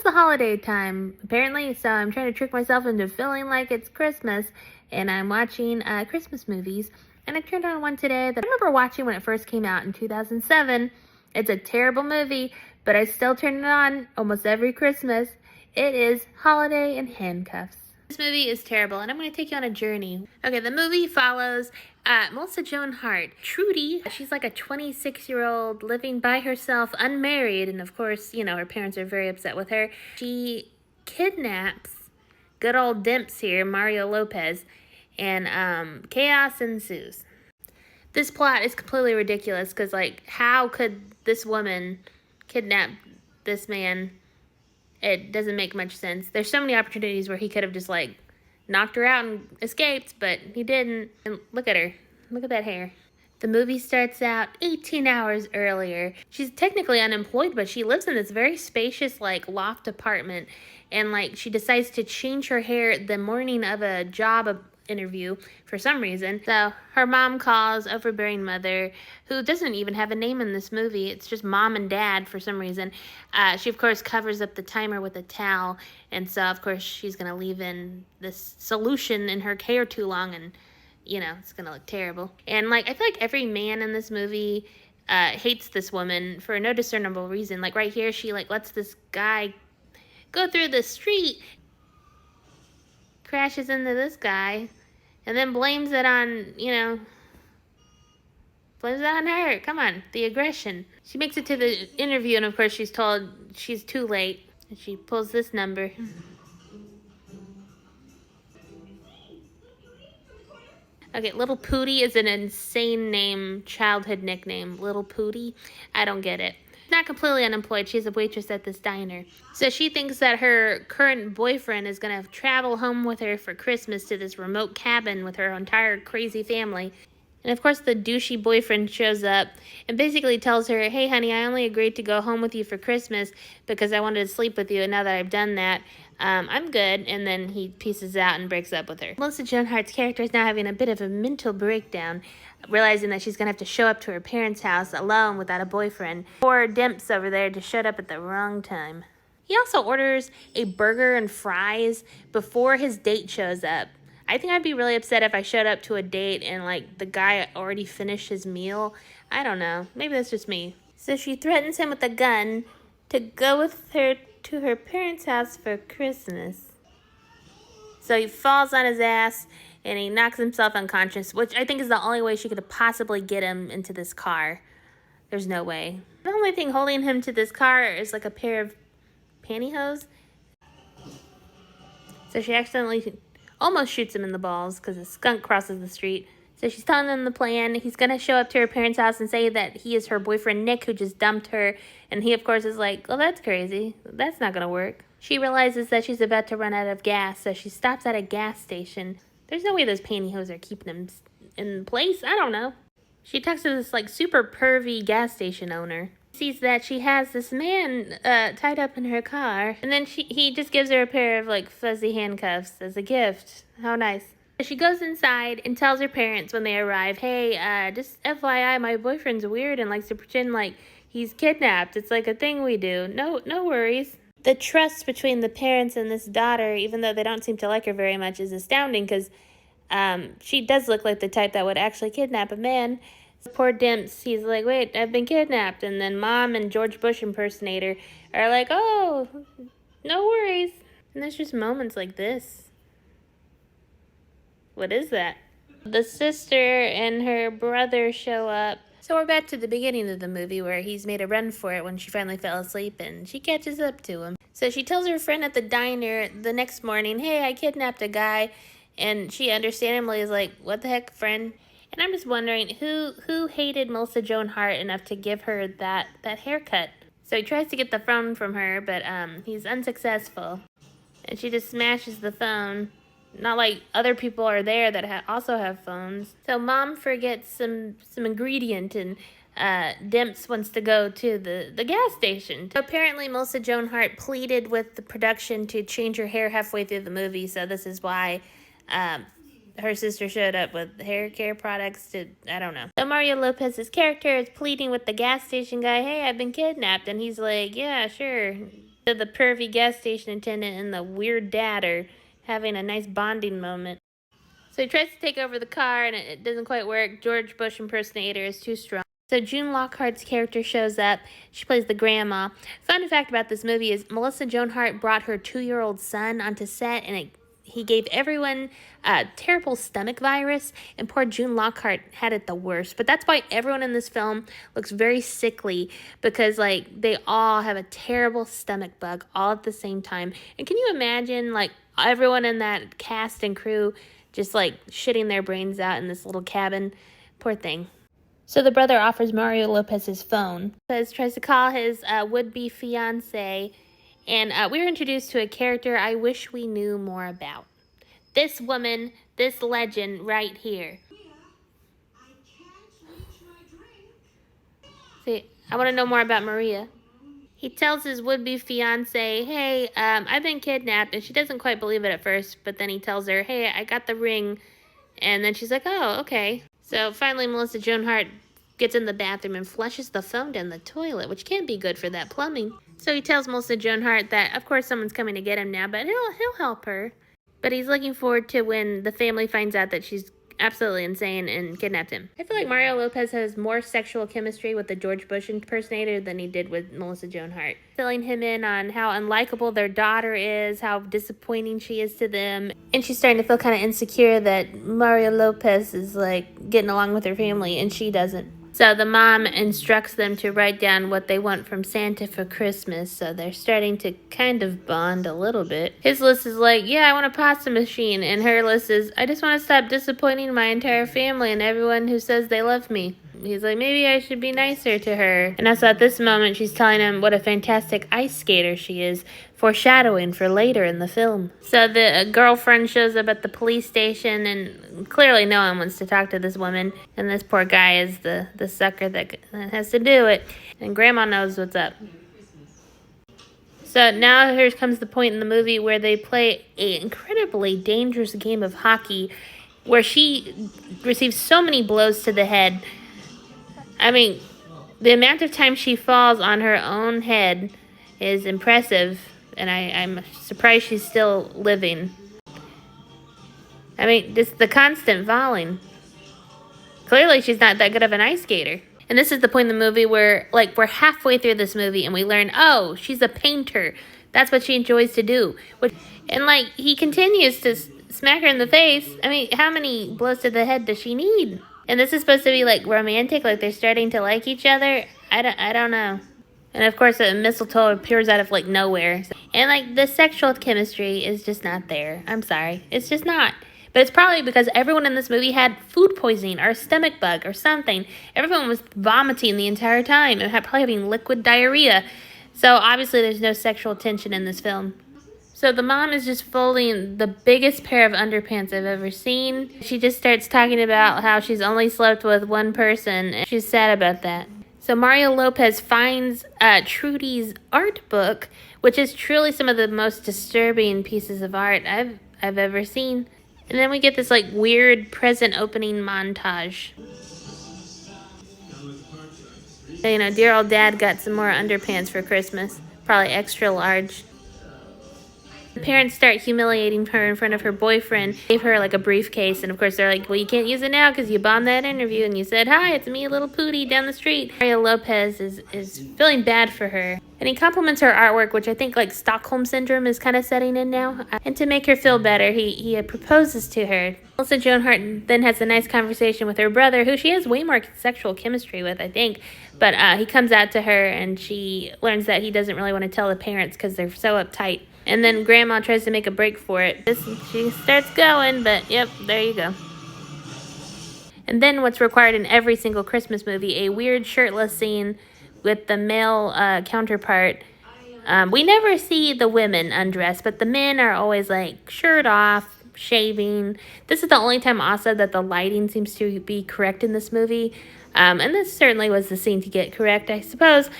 the holiday time, apparently, so I'm trying to trick myself into feeling like it's Christmas, and I'm watching Christmas movies, and I turned on one today that I remember watching when it first came out in 2007. It's a terrible movie, but I still turn it on almost every Christmas. It is Holiday in Handcuffs. This movie is terrible, and I'm going to take you on a journey. Okay, the movie follows Melissa Joan Hart. Trudy, she's like a 26-year-old living by herself, unmarried, and of course, you know, her parents are very upset with her. She kidnaps good old Dimps here, Mario Lopez, and chaos ensues. This plot is completely ridiculous, because, like, how could this woman kidnap this man? It doesn't make much sense. There's so many opportunities where he could have just, like, knocked her out and escaped, but he didn't. And look at her. Look at that hair. The movie starts out 18 hours earlier. She's technically unemployed, but she lives in this very spacious, like, loft apartment. And, like, she decides to change her hair the morning of a job interview for some reason. So her mom calls, overbearing mother, who doesn't even have a name in this movie. It's just mom and dad for some reason. She, of course, covers up the timer with a towel. And so, of course, she's going to leave in this solution in her hair too long, and, you know, it's going to look terrible. And, like, I feel like every man in this movie hates this woman for no discernible reason. Like, right here, she, like, lets this guy go through the street, crashes into this guy, and then blames it on, you know, blames it on her. Come on, the aggression. She makes it to the interview, and of course she's told she's too late. And she pulls this number. Okay, Little Pootie is an insane name, childhood nickname. Little Pootie? I don't get it. Not completely unemployed. She's a waitress at this diner. So she thinks that her current boyfriend is going to travel home with her for Christmas to this remote cabin with her entire crazy family. And of course the douchey boyfriend shows up and basically tells her, hey honey, I only agreed to go home with you for Christmas because I wanted to sleep with you, and now that I've done that, I'm good. And then he pieces out and breaks up with her. Melissa Joan Hart's character is now having a bit of a mental breakdown, realizing that she's going to have to show up to her parents' house alone without a boyfriend. Poor Dimps over there just showed up at the wrong time. He also orders a burger and fries before his date shows up. I think I'd be really upset if I showed up to a date and, like, the guy already finished his meal. I don't know. Maybe that's just me. So she threatens him with a gun to go with her to her parents' house for Christmas. So he falls on his ass and he knocks himself unconscious, which I think is the only way she could possibly get him into this car. There's no way. The only thing holding him to this car is, like, a pair of pantyhose. So she accidentally almost shoots him in the balls because a skunk crosses the street. So she's telling them the plan. He's going to show up to her parents' house and say that he is her boyfriend, Nick, who just dumped her. And he, of course, is like, well, that's crazy. That's not going to work. She realizes that she's about to run out of gas, so she stops at a gas station. There's no way those pantyhose are keeping him in place. I don't know. She talks to this, like, super pervy gas station owner. Sees that she has this man tied up in her car, and then he just gives her a pair of, like, fuzzy handcuffs as a gift. How nice. She goes inside and tells her parents when they arrive, hey, just FYI, my boyfriend's weird and likes to pretend like he's kidnapped. It's like a thing we do. No worries. The trust between the parents and this daughter, even though they don't seem to like her very much, is astounding, because she does look like the type that would actually kidnap a man. Poor Dimps, he's like, wait, I've been kidnapped. And then Mom and George Bush impersonator are like, oh, no worries. And there's just moments like this. What is that? The sister and her brother show up. So we're back to the beginning of the movie where he's made a run for it when she finally fell asleep, and she catches up to him. So she tells her friend at the diner the next morning, hey, I kidnapped a guy. And she understandably is like, what the heck, friend? And I'm just wondering, who hated Melissa Joan Hart enough to give her that haircut? So he tries to get the phone from her, but he's unsuccessful. And she just smashes the phone. Not like other people are there that also have phones. So Mom forgets some ingredient, and Dimps wants to go to the gas station. So apparently Melissa Joan Hart pleaded with the production to change her hair halfway through the movie, so this is why her sister showed up with hair care products to, I don't know. So Mario Lopez's character is pleading with the gas station guy, hey, I've been kidnapped. And he's like, yeah, sure. The pervy gas station attendant and the weird dad are having a nice bonding moment. So he tries to take over the car, and it doesn't quite work. George Bush impersonator is too strong. So June Lockhart's character shows up. She plays the grandma. Fun fact about this movie is Melissa Joan Hart brought her 2-year-old son onto set, and he gave everyone a terrible stomach virus, and poor June Lockhart had it the worst. But that's why everyone in this film looks very sickly, because like they all have a terrible stomach bug all at the same time. And can you imagine like everyone in that cast and crew just like shitting their brains out in this little cabin? Poor thing. So the brother offers Mario Lopez his phone. Lopez tries to call his would-be fiance, and we're introduced to a character I wish we knew more about. This woman, this legend right here. See, I want to know more about Maria. He tells his would-be fiance, hey, I've been kidnapped, and she doesn't quite believe it at first, but then he tells her, hey, I got the ring, and then she's like, oh, okay. So finally, Melissa Joan Hart gets in the bathroom and flushes the phone down the toilet, which can't be good for that plumbing. So he tells Melissa Joan Hart that, of course, someone's coming to get him now, but he'll help her. But he's looking forward to when the family finds out that she's absolutely insane and kidnapped him. I feel like Mario Lopez has more sexual chemistry with the George Bush impersonator than he did with Melissa Joan Hart. Filling him in on how unlikable their daughter is, how disappointing she is to them. And she's starting to feel kind of insecure that Mario Lopez is like getting along with her family and she doesn't. So the mom instructs them to write down what they want from Santa for Christmas, so they're starting to kind of bond a little bit. His list is like, yeah, I want a pasta machine, and her list is, I just want to stop disappointing my entire family and everyone who says they love me. He's like, maybe I should be nicer to her. And also at this moment, she's telling him what a fantastic ice skater she is, foreshadowing for later in the film. So the girlfriend shows up at the police station, and clearly no one wants to talk to this woman. And this poor guy is the sucker that has to do it. And Grandma knows what's up. So now here comes the point in the movie where they play an incredibly dangerous game of hockey where she receives so many blows to the head. I mean, the amount of time she falls on her own head is impressive, and I'm surprised she's still living. I mean, just the constant falling. Clearly, she's not that good of an ice skater. And this is the point in the movie where, like, we're halfway through this movie, and we learn, oh, she's a painter. That's what she enjoys to do. And, like, he continues to smack her in the face. I mean, how many blows to the head does she need? And this is supposed to be, like, romantic, like they're starting to like each other. I don't know. And, of course, a mistletoe appears out of, like, nowhere. And, like, the sexual chemistry is just not there. I'm sorry. It's just not. But it's probably because everyone in this movie had food poisoning or a stomach bug or something. Everyone was vomiting the entire time and probably having liquid diarrhea. So, obviously, there's no sexual tension in this film. So the mom is just folding the biggest pair of underpants I've ever seen. She just starts talking about how she's only slept with one person, and she's sad about that. So Mario Lopez finds Trudy's art book, which is truly some of the most disturbing pieces of art I've ever seen. And then we get this like weird present opening montage. So, you know, dear old dad got some more underpants for Christmas, probably extra large. The parents start humiliating her in front of her boyfriend. Gave her like a briefcase, and of course they're like, well, you can't use it now because you bombed that interview and you said, hi, it's me, little Pootie, down the street. Mario Lopez is feeling bad for her. And he compliments her artwork, which I think like Stockholm Syndrome is kind of setting in now. And to make her feel better, he proposes to her. Melissa Joan Hart then has a nice conversation with her brother, who she has way more sexual chemistry with, I think. But he comes out to her, and she learns that he doesn't really want to tell the parents because they're so uptight. And then Grandma tries to make a break for it. She starts going, but yep, there you go. And then what's required in every single Christmas movie, a weird shirtless scene with the male counterpart. We never see the women undress, but the men are always like shirt off, shaving. This is the only time also that the lighting seems to be correct in this movie. And this certainly was the scene to get correct, I suppose.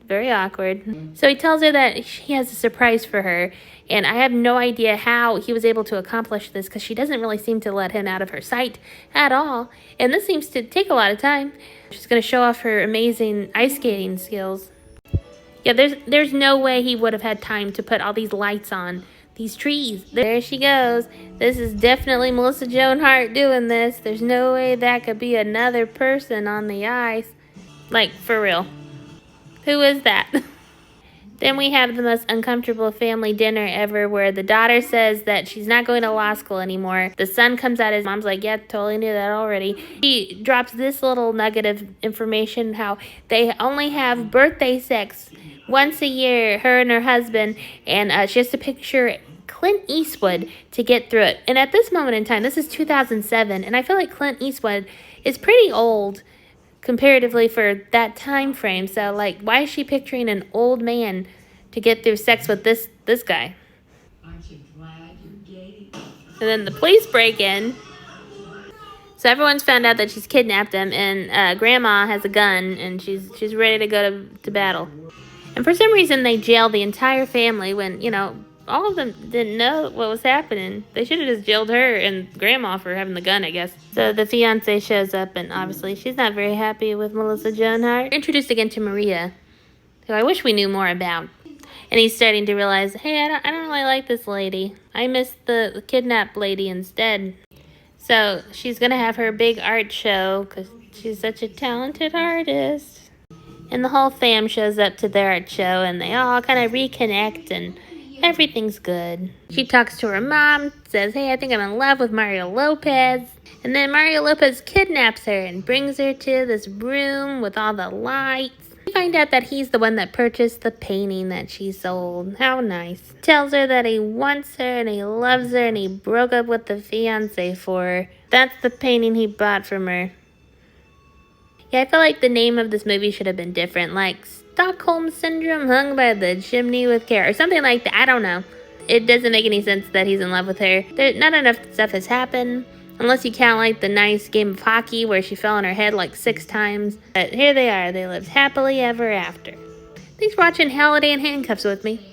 Very awkward. So he tells her that he has a surprise for her, and I have no idea how he was able to accomplish this because she doesn't really seem to let him out of her sight at all, and this seems to take a lot of time. She's going to show off her amazing ice skating skills. Yeah, there's no way he would have had time to put all these lights on these trees. There she goes. This is definitely Melissa Joan Hart doing this. There's no way that could be another person on the ice. Like, for real. Who is that? Then we have the most uncomfortable family dinner ever where the daughter says that she's not going to law school anymore. The son comes out, his mom's like, yeah, totally knew that already. He drops this little nugget of information, how they only have birthday sex once a year, her and her husband, and she has to picture Clint Eastwood to get through it. And at this moment in time, this is 2007, and I feel like Clint Eastwood is pretty old comparatively for that time frame. So, like, why is she picturing an old man to get through sex with this guy? Aren't you glad you're gay? And then the police break in. So everyone's found out that she's kidnapped him, and Grandma has a gun, and she's ready to go to battle. And for some reason, they jail the entire family when, you know, all of them didn't know what was happening. They should have just jailed her and Grandma for having the gun, I guess. So the fiance shows up, and obviously she's not very happy with Melissa Joan Hart. We're introduced again to Maria, who I wish we knew more about. And he's starting to realize, hey, I don't really like this lady. I miss the kidnapped lady instead. So she's going to have her big art show because she's such a talented artist. And the whole fam shows up to their art show, and they all kind of reconnect, and everything's good. She talks to her mom, says, hey, I think I'm in love with Mario Lopez. And then Mario Lopez kidnaps her and brings her to this room with all the lights. We find out that he's the one that purchased the painting that she sold. How nice. Tells her that he wants her and he loves her and he broke up with the fiance for her. That's the painting he bought from her. Yeah, I feel like the name of this movie should have been different, like Stockholm Syndrome hung by the chimney with care, or something like that. I don't know. It doesn't make any sense that he's in love with her. Not enough stuff has happened, unless you count like the nice game of hockey where she fell on her head like 6 times. But here they are. They lived happily ever after. Thanks for watching Holiday in Handcuffs with me.